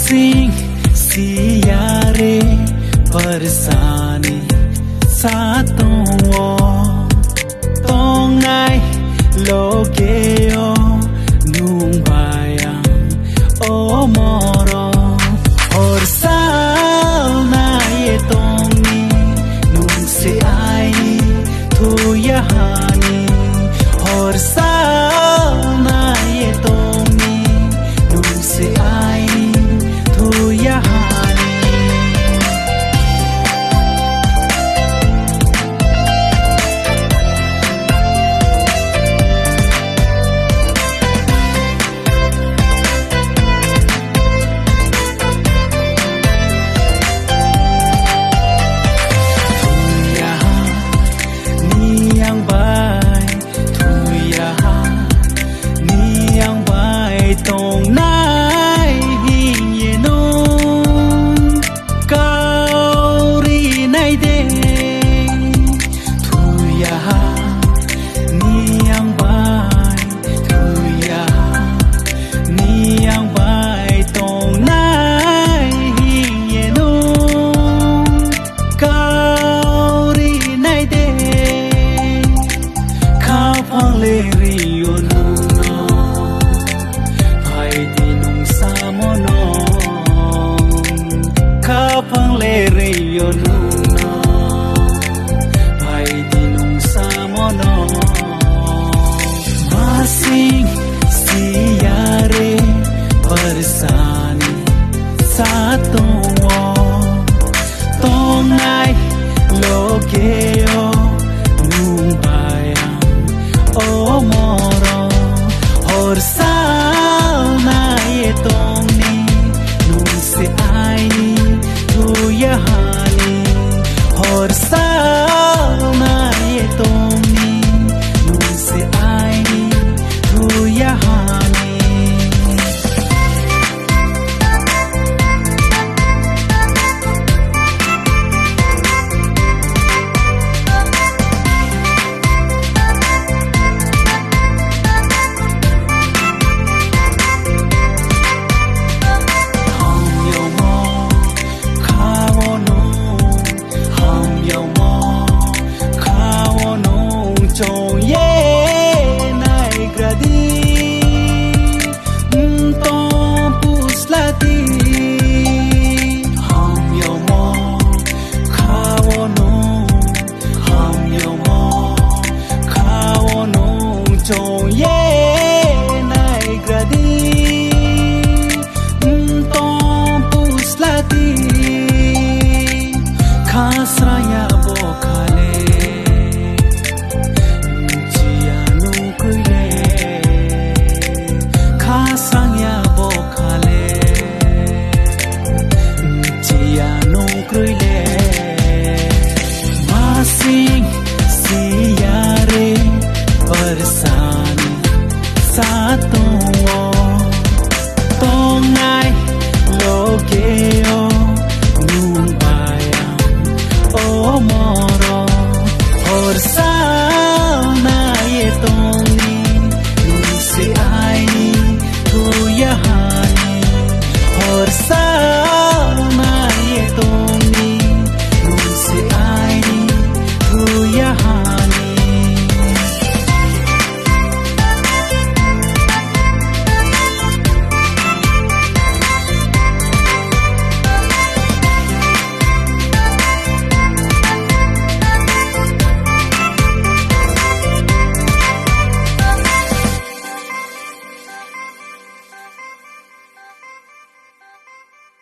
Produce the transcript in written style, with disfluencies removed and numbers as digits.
masing siyare persani sa tongwo tongai lokeo nung bayang o moro orsal na ye tongi nung se ai thu yahani orsal na ye tongi nung se ai thu yahani tông nai hi nung cao ri nai de thu ya niang bai thu ya niang bai tông nai hi nung cao ri nai de khao phang le ri yo phang le re yo luna pai di nung sa mo no masing siyare persani sa tongwo tongai lokeo nung bayang o moro horsal na ye tongni nung se ai yahani horsal na ye tongni nung se ai thu yahani chong ye nai gradi tom puslati ham yo mo khawono ham yo mo khawono chong ye nai gradi tom puslati khasraya bo khale masing siyare persani sa tongwo tongai loke